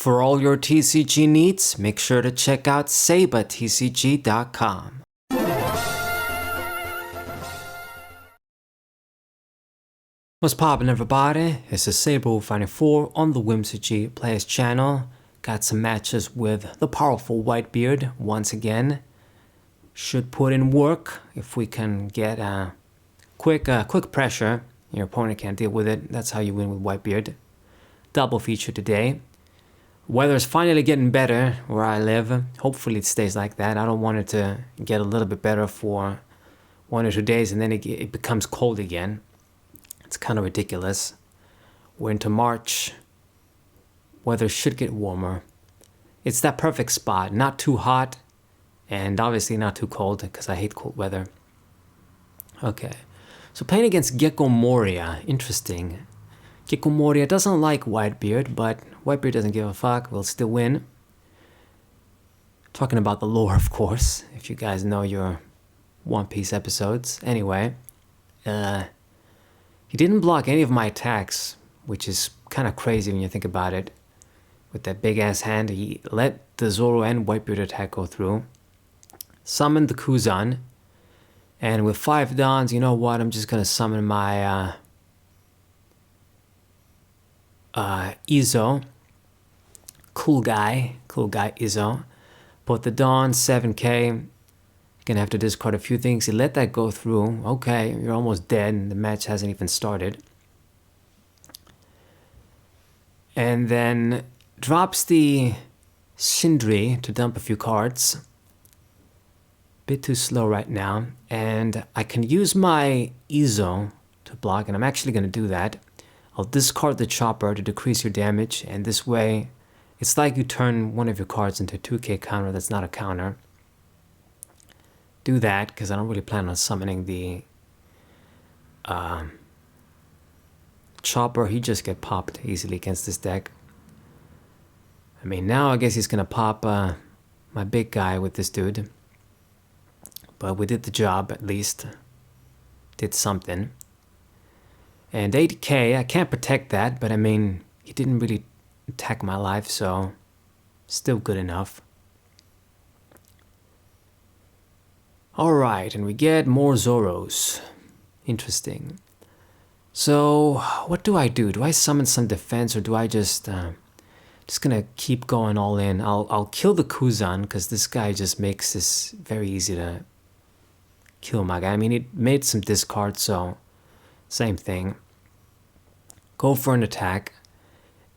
For all your TCG needs, make sure to check out sabatcg.com. What's poppin', everybody? It's the Saber594 on the Whimsy Players channel. Got some matches with the powerful Whitebeard once again. Should put in work if we can get a quick pressure. Your opponent can't deal with it. That's how you win with Whitebeard. Double feature today. Weather's finally getting better where I live. Hopefully it stays like that. I don't want it to get a little bit better for 1 or 2 days and then it becomes cold again. It's kind of ridiculous. We're into March. Weather should get warmer. It's that perfect spot. Not too hot and obviously not too cold because I hate cold weather. Okay. So playing against Gecko Moria. Interesting. Gecko Moria doesn't like Whitebeard, but Whitebeard doesn't give a fuck. We'll still win. Talking about the lore, of course, if you guys know your One Piece episodes. Anyway, he didn't block any of my attacks, which is kind of crazy when you think about it. With that big-ass hand, he let the Zoro and Whitebeard attack go through. Summoned the Kuzan. And with 5 Dons, you know what? I'm just going to summon my Izo. Cool guy Izo. Put the Dawn, 7k. Gonna have to discard a few things. He let that go through. Okay, you're almost dead and the match hasn't even started. And then drops the Sindri to dump a few cards. Bit too slow right now. And I can use my Izo to block, and I'm actually gonna do that. I'll discard the chopper to decrease your damage, and this way, it's like you turn one of your cards into a 2k counter that's not a counter. Do that, because I don't really plan on summoning the chopper. He just get popped easily against this deck. I mean, now I guess he's going to pop my big guy with this dude. But we did the job, at least. Did something. And 8k, I can't protect that, but I mean, he didn't really attack my life, so still good enough. Alright, and we get more Zoros. Interesting. So, what do I do? Do I summon some defense, or do I just gonna keep going all in? I'll kill the Kuzan, because this guy just makes this very easy to kill my guy. I mean, it made some discards, so same thing. Go for an attack.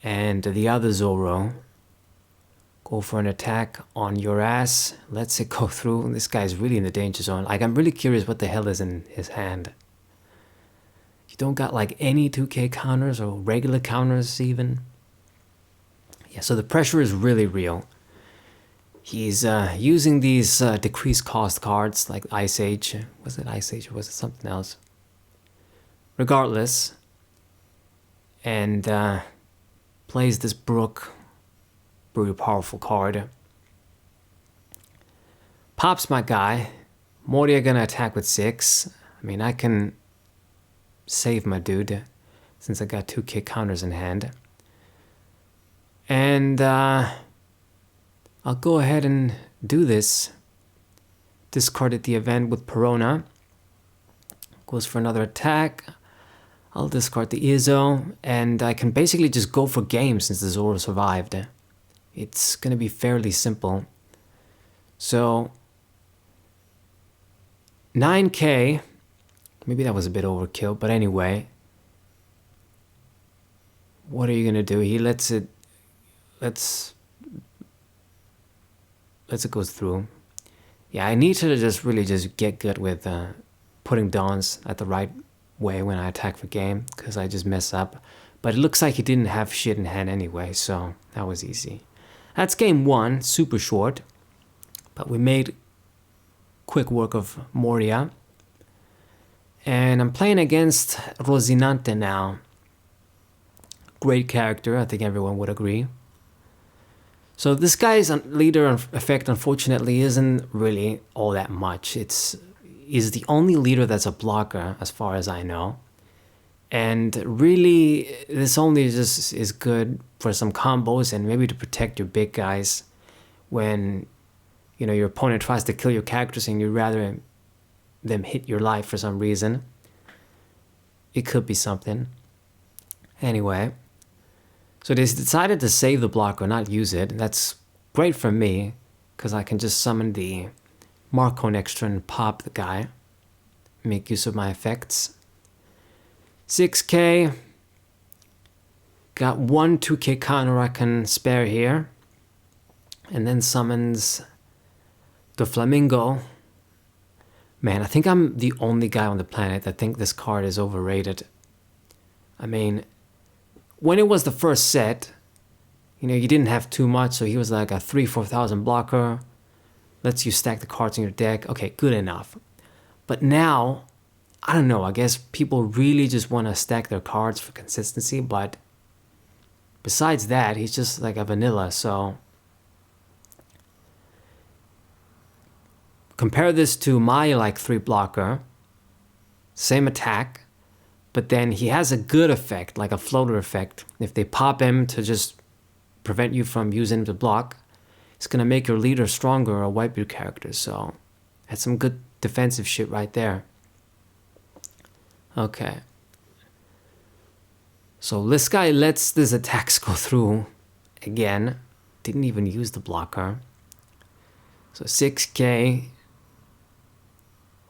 And the other Zoro. Go for an attack on your ass. Let's it go through. This guy's really in the danger zone. Like, I'm really curious what the hell is in his hand. You don't got like any 2k counters or regular counters even. Yeah, so the pressure is really real. He's using these decreased cost cards like Ice Age. Was it Ice Age or was it something else? Regardless, and plays this Brook, pretty powerful card. Pops my guy. Moria gonna attack with 6. I mean, I can save my dude since I got 2k counters in hand. And I'll go ahead and do this. Discarded the event with Perona. Goes for another attack. I'll discard the Izo, and I can basically just go for game since the Zoro survived. It's gonna be fairly simple. So 9k, maybe that was a bit overkill, but anyway. What are you gonna do? He lets it go through. Yeah, I need to just really just get good with putting Dons at the right way when I attack for game, because I just mess up. But it looks like he didn't have shit in hand anyway, so that was easy. That's game 1, super short, but we made quick work of Moria. And I'm playing against Rosinante now. Great character, I think everyone would agree. So this guy's leader effect, unfortunately, isn't really all that much. He's the only leader that's a blocker, as far as I know. And really, this only just is good for some combos and maybe to protect your big guys when, you know, your opponent tries to kill your characters and you'd rather them hit your life for some reason. It could be something. Anyway, so they decided to save the blocker, not use it. That's great for me, because I can just summon the Marco next turn and pop the guy. Make use of my effects. 6k. Got one 2k counter I can spare here. And then summons the Flamingo. Man, I think I'm the only guy on the planet that think this card is overrated. I mean, when it was the first set, you know, you didn't have too much, so he was like a 3,000-4,000 blocker. Lets you stack the cards in your deck. Okay, good enough. But now, I don't know, I guess people really just want to stack their cards for consistency, but besides that, he's just like a vanilla, so compare this to my like 3 blocker, same attack, but then he has a good effect, like a floater effect. If they pop him to just prevent you from using him to block, it's gonna make your leader stronger or Whitebeard character, so that's some good defensive shit right there. Okay. So this guy lets these attacks go through again. Didn't even use the blocker. So 6k.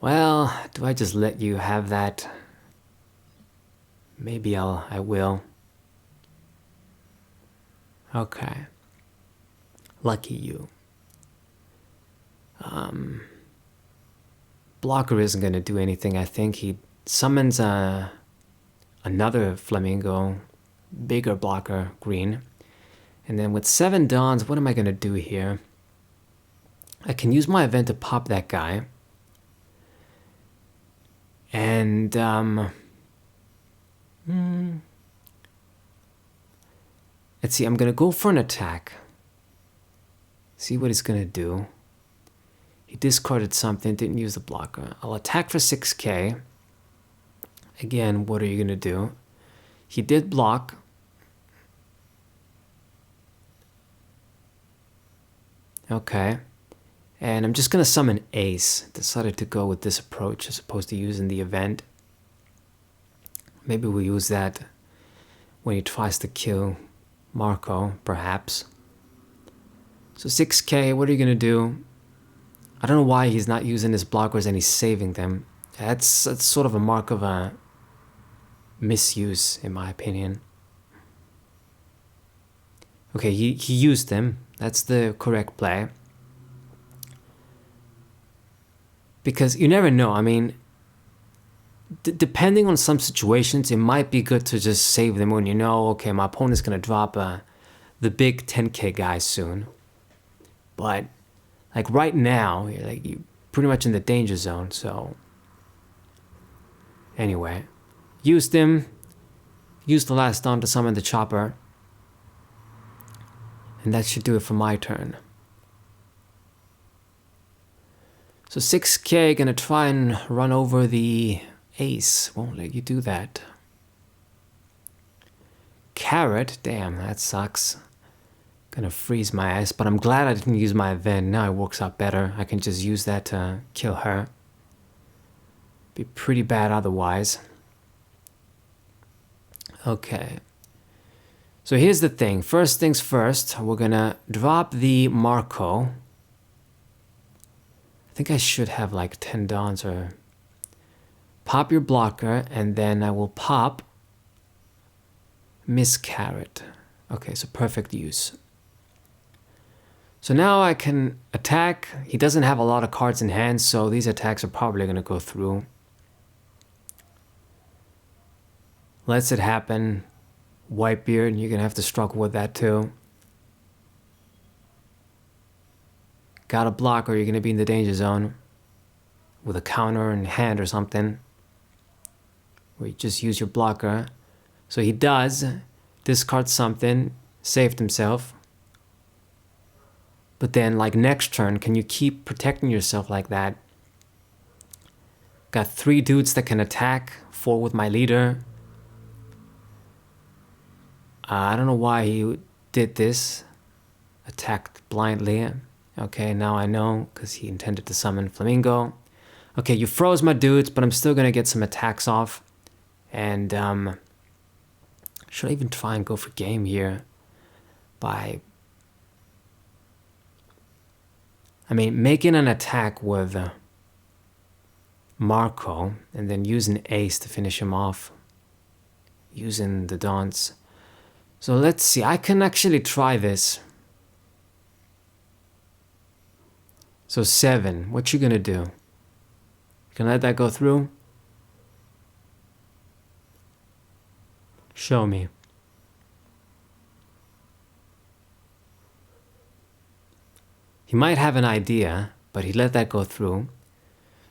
Well, do I just let you have that? Maybe I will. Okay. Lucky you. Blocker isn't going to do anything, I think. He summons another Flamingo, bigger blocker, green. And then with 7 Dawns, what am I going to do here? I can use my event to pop that guy. And, let's see, I'm going to go for an attack. See what he's going to do. He discarded something, didn't use the blocker. I'll attack for 6k. Again, what are you going to do? He did block. Okay. And I'm just going to summon Ace. Decided to go with this approach as opposed to using the event. Maybe we'll use that when he tries to kill Marco, perhaps. So 6k, what are you going to do? I don't know why he's not using his blockers and he's saving them. That's sort of a mark of a misuse, in my opinion. Okay, he used them. That's the correct play. Because you never know. I mean, depending on some situations, it might be good to just save them when you know, okay, my opponent's going to drop the big 10k guy soon. But like right now, you're pretty much in the danger zone, so anyway, used him, used the last dawn to summon the chopper, and that should do it for my turn. So 6k, gonna try and run over the ace, won't let you do that. Carrot, damn, that sucks. Gonna freeze my ass, but I'm glad I didn't use my event. Now it works out better. I can just use that to kill her. Be pretty bad otherwise. Okay. So here's the thing. First things first, we're gonna drop the Marco. I think I should have like 10 dawns or... Pop your blocker, and then I will pop Miss Carrot. Okay, so perfect use. So now I can attack. He doesn't have a lot of cards in hand, so these attacks are probably going to go through. Lets it happen. Whitebeard, you're going to have to struggle with that too. Got a block or you're going to be in the danger zone. With a counter in hand or something. Where you just use your blocker. So he does discard something, saved himself. But then, like, next turn, can you keep protecting yourself like that? Got 3 dudes that can attack, 4 with my leader. I don't know why he did this. Attacked blindly. Okay, now I know, because he intended to summon Flamingo. Okay, you froze my dudes, but I'm still gonna get some attacks off. And, should I even try and go for game here? By... I mean, making an attack with Marco, and then using Ace to finish him off. Using the Dons. So let's see, I can actually try this. So 7, what you gonna do? You can let that go through? Show me. He might have an idea, but he let that go through.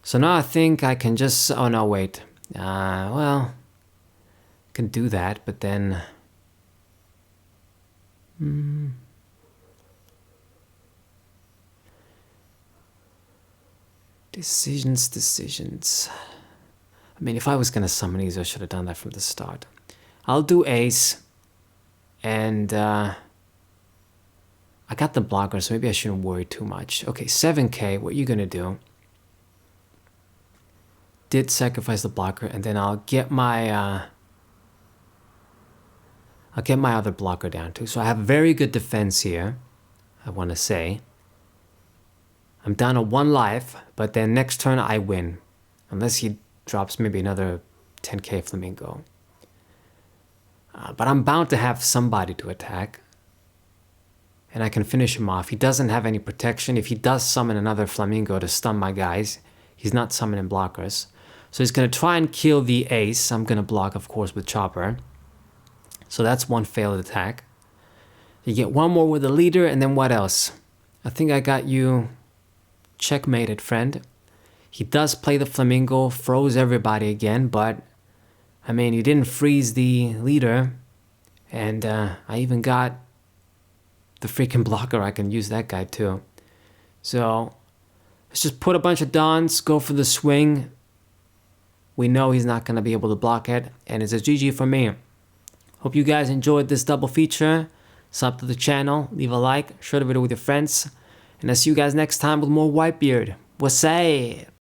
So now I think I can just... Oh no, wait. Well... I can do that, but then... Decisions. I mean, if I was gonna summon these, I should have done that from the start. I'll do Ace. And, I got the blocker, so maybe I shouldn't worry too much. Okay, 7k, what are you gonna do? Did sacrifice the blocker, and then I'll get my, other blocker down too. So I have very good defense here, I want to say. I'm down to 1 life, but then next turn I win. Unless he drops maybe another 10k Flamingo. But I'm bound to have somebody to attack. And I can finish him off. He doesn't have any protection. If he does summon another Flamingo to stun my guys, he's not summoning blockers. So he's going to try and kill the Ace. I'm going to block, of course, with Chopper. So that's 1 failed attack. You get 1 more with the leader, and then what else? I think I got you checkmated, friend. He does play the Flamingo, froze everybody again, but I mean, he didn't freeze the leader. And I even got the freaking blocker. I can use that guy too. So let's just put a bunch of Dons, go for the swing. We know he's not going to be able to block it, and it's a GG for me. Hope you guys enjoyed this double feature. Sub to the channel, leave a like, share the video with your friends, and I'll see you guys next time with more Whitebeard. What's up?